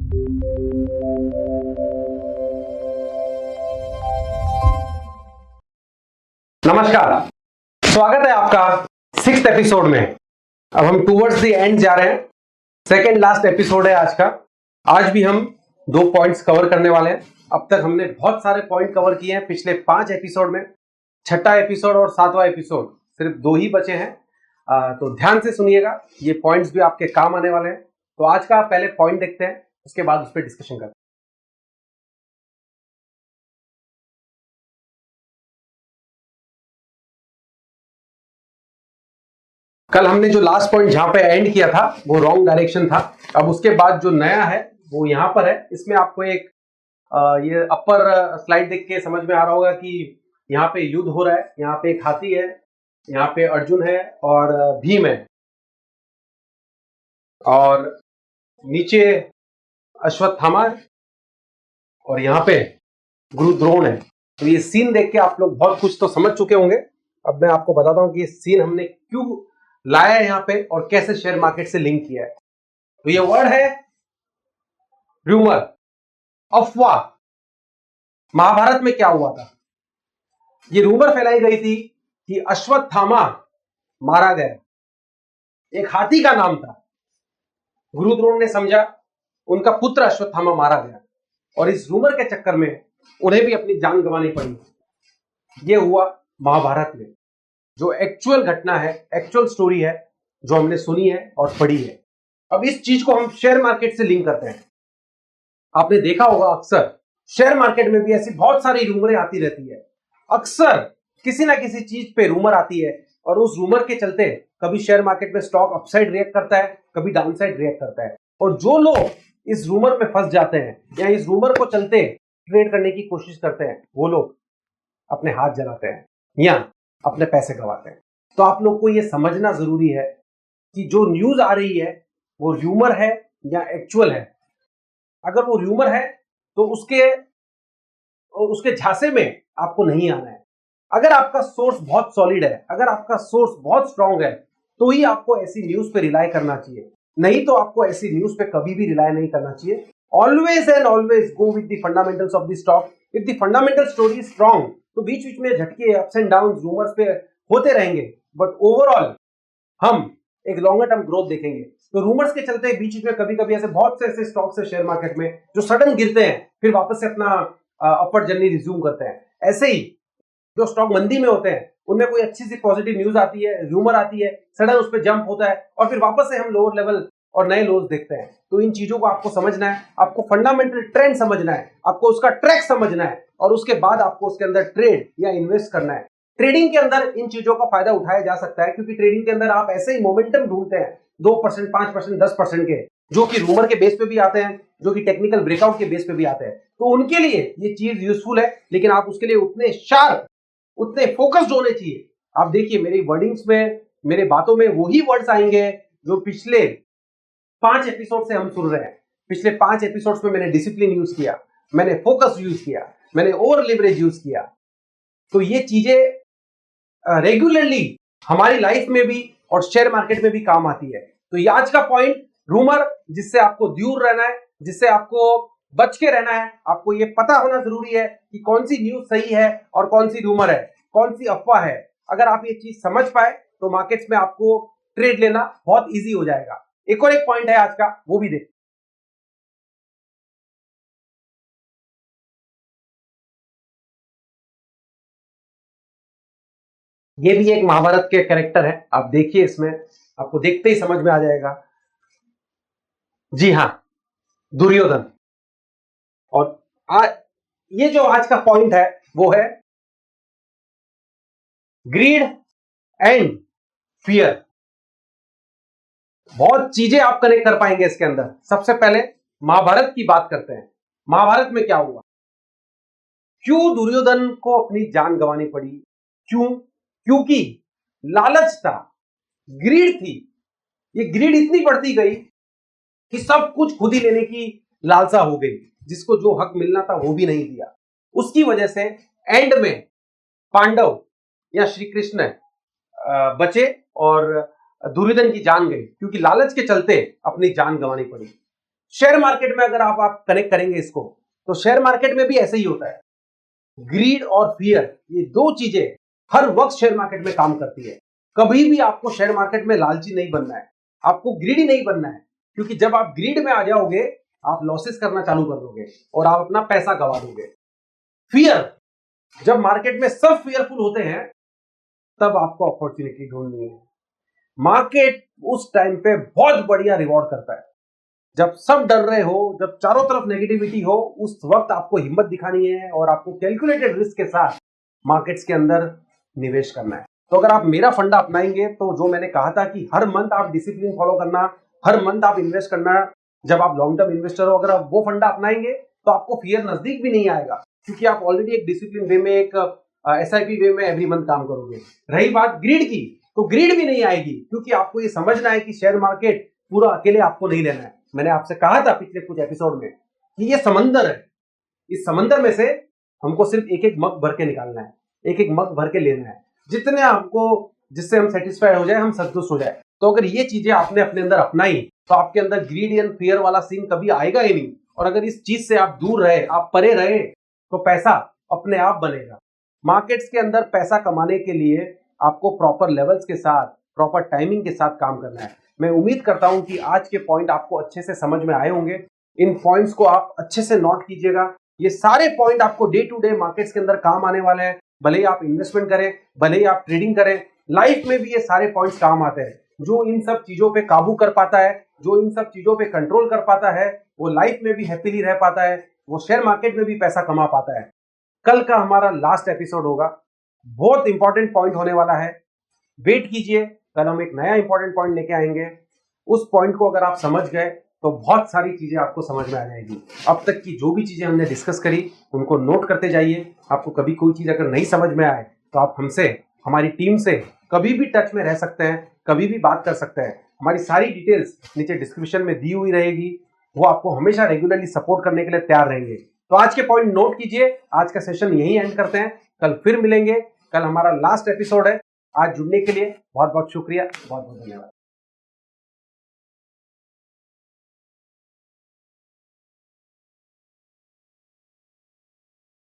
नमस्कार, स्वागत है आपका 6th एपिसोड में। अब हम टूवर्ड्स द एंड जा रहे हैं। सेकेंड लास्ट एपिसोड है आज का। आज भी हम 2 पॉइंट्स कवर करने वाले हैं। अब तक हमने बहुत सारे पॉइंट कवर किए हैं पिछले 5 एपिसोड में। छठा एपिसोड और 7वां एपिसोड सिर्फ 2 ही बचे हैं। तो ध्यान से सुनिएगा, ये पॉइंट्स भी आपके काम आने वाले हैं। तो आज का पहले पॉइंट देखते हैं, उसके बाद उस पर डिस्कशन करते हैं। कल हमने जो लास्ट पॉइंट जहां पे एंड किया था वो रॉन्ग डायरेक्शन था। अब उसके बाद जो नया है वो यहां पर है। इसमें आपको एक ये अपर स्लाइड देख के समझ में आ रहा होगा कि यहाँ पे युद्ध हो रहा है। यहाँ पे एक हाथी है, यहाँ पे अर्जुन है और भीम है, और नीचे अश्वत्थामा है, और यहाँ पे गुरु द्रोण है। तो ये सीन देख के आप लोग बहुत कुछ तो समझ चुके होंगे। अब मैं आपको बताता हूँ कि ये सीन हमने क्यों लाया है यहाँ पे और कैसे शेयर मार्केट से लिंक किया है। तो ये वर्ड है रूमर, अफवाह। महाभारत में क्या हुआ था, ये रूमर फैलाई गई थी कि अश्वत्थामा मारा गया। एक हाथी का नाम था। गुरु द्रोण ने समझा उनका पुत्र अश्वत्थामा मारा गया, और इस रूमर के चक्कर में उन्हें भी अपनी जान गंवानी पड़ी। ये हुआ महाभारत में, जो एक्चुअल घटना है, एक्चुअल स्टोरी है, जो हमने सुनी है और पढ़ी है। अब इस चीज को हम शेयर मार्केट से लिंक करते हैं। आपने देखा होगा अक्सर शेयर मार्केट में भी ऐसी बहुत सारी रूमरें आती रहती है। अक्सर किसी ना किसी चीज पे रूमर आती है, और उस रूमर के चलते कभी शेयर मार्केट में स्टॉक अपसाइड रिएक्ट करता है, कभी डाउनसाइड रिएक्ट करता है। और जो लोग इस रूमर में फंस जाते हैं या इस रूमर को चलते ट्रेड करने की कोशिश करते हैं, वो लोग अपने हाथ जलाते हैं या अपने पैसे गंवाते हैं। तो आप लोग को यह समझना जरूरी है कि जो न्यूज आ रही है वो रूमर है या एक्चुअल है। अगर वो रूमर है तो उसके झांसे में आपको नहीं आना है। अगर आपका सोर्स बहुत सॉलिड है, अगर आपका सोर्स बहुत स्ट्रांग है, तो ही आपको ऐसी न्यूज पे रिलाई करना चाहिए। नहीं तो आपको ऐसी न्यूज पे कभी भी रिलाई नहीं करना चाहिए। Always and always go with the fundamentals of the stock. If the fundamental story is strong तो बीच बीच में झटके, अप्स एंड डाउन रूमर्स पे होते रहेंगे, बट ओवरऑल हम एक लॉन्गर टर्म ग्रोथ देखेंगे। तो रूमर्स के चलते बीच में कभी कभी ऐसे बहुत से ऐसे स्टॉक्स है शेयर मार्केट में जो सडन गिरते हैं, फिर वापस से अपना अपवर्ड जर्नी रिज्यूम करते हैं। ऐसे ही जो स्टॉक मंदी में होते हैं उनमें कोई अच्छी सी पॉजिटिव न्यूज आती है, रूमर आती है, सडन उस पर जंप होता है, और फिर वापस से हम लोअर लेवल और नए लोज देखते हैं। तो इन चीजों को आपको समझना है, आपको फंडामेंटल ट्रेंड समझना है, आपको उसका ट्रैक समझना है, और उसके बाद आपको उसके अंदर ट्रेड या इन्वेस्ट करना है। ट्रेडिंग के अंदर इन चीजों का फायदा उठाया जा सकता है, क्योंकि ट्रेडिंग के अंदर आप ऐसे ही मोमेंटम ढूंढते हैं 2%, 5%, 10% के, जो कि रूमर के बेस पे भी आते हैं, जो कि टेक्निकल ब्रेकआउट के बेस पे भी आते हैं। तो उनके लिए ये चीज यूजफुल है, लेकिन आप उसके लिए उतने शार्प, उतने फोकस्ड होने चाहिए। आप देखिए मेरी वर्डिंग्स में, मेरे बातों में वही वर्ड्स आएंगे जो पिछले 5 एपिसोड से हम सुन रहे हैं। पिछले 5 एपिसोड्स में मैंने डिसिप्लिन यूज किया, मैंने फोकस यूज किया, मैंने ओवर लिवरेज यूज किया। तो ये चीजें रेगुलरली हमारी लाइफ में भी और शेयर मार्केट में भी काम आती है। तो ये आज का पॉइंट, रूमर, जिससे आपको दूर रहना है, जिससे आपको बच के रहना है। आपको ये पता होना जरूरी है कि कौन सी न्यूज सही है और कौन सी रूमर है, कौन सी अफवाह है। अगर आप ये चीज समझ पाए तो मार्केट्स में आपको ट्रेड लेना बहुत इजी हो जाएगा। एक और एक पॉइंट है आज का, वो भी देख। ये भी एक महाभारत के कैरेक्टर है, आप देखिए, इसमें आपको देखते ही समझ में आ जाएगा। जी हां, दुर्योधन। और ये जो आज का पॉइंट है वो है ग्रीड एंड फियर। बहुत चीजें आप कनेक्ट कर पाएंगे इसके अंदर। सबसे पहले महाभारत की बात करते हैं। महाभारत में क्या हुआ, क्यों दुर्योधन को अपनी जान गंवानी पड़ी? क्यों? क्योंकि लालच था, ग्रीड थी। ये ग्रीड इतनी बढ़ती गई कि सब कुछ खुद ही लेने की लालसा हो गई, जिसको जो हक मिलना था वो भी नहीं दिया। उसकी वजह से एंड में पांडव या श्री कृष्ण बचे और दुर्योधन की जान गई, क्योंकि लालच के चलते अपनी जान गंवानी पड़ी। शेयर मार्केट में अगर आप कनेक्ट करेंगे इसको, तो शेयर मार्केट में भी ऐसे ही होता है। ग्रीड और फियर, ये दो चीजें हर वक्त शेयर मार्केट में काम करती है। कभी भी आपको शेयर मार्केट में लालची नहीं बनना है, आपको ग्रीडी नहीं बनना है, क्योंकि जब आप ग्रीड में आ जाओगे आप लॉसेस करना चालू कर दोगे और आप अपना पैसा गवा दोगे। फियर, जब मार्केट में सब फियरफुल होते हैं तब आपको अपॉर्चुनिटी ढूंढनी है। मार्केट उस टाइम पे बहुत बढ़िया रिवॉर्ड करता है। जब सब डर रहे हो, जब चारों तरफ नेगेटिविटी हो, उस वक्त आपको हिम्मत दिखानी है और आपको कैलकुलेटेड रिस्क के साथ मार्केट्स के अंदर निवेश करना है। तो अगर आप मेरा फंडा अपनाएंगे तो जो मैंने कहा था कि हर मंथ आप डिसिप्लिन फॉलो करना, हर मंथ आप इन्वेस्ट करना, जब आप लॉन्ग टर्म इन्वेस्टर हो, अगर आप वो फंडा अपनाएंगे तो आपको फियर नजदीक भी नहीं आएगा, क्योंकि आप ऑलरेडी एक डिसिप्लिन वे में, एक एसआईपी वे में एवरी मंथ काम करोगे। रही बात ग्रीड की, तो ग्रीड भी नहीं आएगी, क्योंकि आपको ये समझना है कि शेयर मार्केट पूरा अकेले आपको नहीं लेना है। मैंने आपसे कहा था पिछले कुछ एपिसोड में कि ये समंदर है, इस समंदर में से हमको सिर्फ एक एक मग भर के निकालना है, एक एक मग भर के लेना है, जितने हमको, जिससे हम सेटिस्फाइड हो जाए, हम संतुष्ट हो जाए। तो अगर ये चीजें आपने अपने अंदर अपनाई तो आपके अंदर ग्रीड एंड फियर वाला सीन कभी आएगा ही नहीं। और अगर इस चीज से आप दूर रहे, आप परे रहे, तो पैसा अपने आप बनेगा। मार्केट्स के अंदर पैसा कमाने के लिए आपको प्रॉपर लेवल्स के साथ, प्रॉपर टाइमिंग के साथ काम करना है। मैं उम्मीद करता हूं कि आज के पॉइंट आपको अच्छे से समझ में आए होंगे। इन पॉइंट्स को आप अच्छे से नोट कीजिएगा। ये सारे पॉइंट आपको डे टू डे मार्केट्स के अंदर काम आने वाले हैं। भले ही आप इन्वेस्टमेंट करें, भले ही आप ट्रेडिंग करें, लाइफ में भी ये सारे पॉइंट्स काम आते हैं। जो इन सब चीजों पे काबू कर पाता है, जो इन सब चीजों पे कंट्रोल कर पाता है, वो लाइफ में भी हैप्पीली रह पाता है, वो शेयर मार्केट में भी पैसा कमा पाता है। कल का हमारा लास्ट एपिसोड होगा, बहुत इंपॉर्टेंट पॉइंट होने वाला है। वेट कीजिए, कल हम एक नया इंपॉर्टेंट पॉइंट लेके आएंगे। उस पॉइंट को अगर आप समझ गए तो बहुत सारी चीजें आपको समझ में आ जाएगी। अब तक की जो भी चीजें हमने डिस्कस करी उनको नोट करते जाइए। आपको कभी कोई चीज अगर नहीं समझ में आए तो आप हमसे, हमारी टीम से कभी भी टच में रह सकते हैं, कभी भी बात कर सकते हैं। हमारी सारी डिटेल्स नीचे डिस्क्रिप्शन में दी हुई रहेगी, वो आपको हमेशा रेगुलरली सपोर्ट करने के लिए तैयार रहेंगे। तो आज के पॉइंट नोट कीजिए। आज का सेशन यहीं एंड करते हैं, कल फिर मिलेंगे। कल हमारा लास्ट एपिसोड है। आज जुड़ने के लिए बहुत बहुत शुक्रिया, बहुत बहुत धन्यवाद।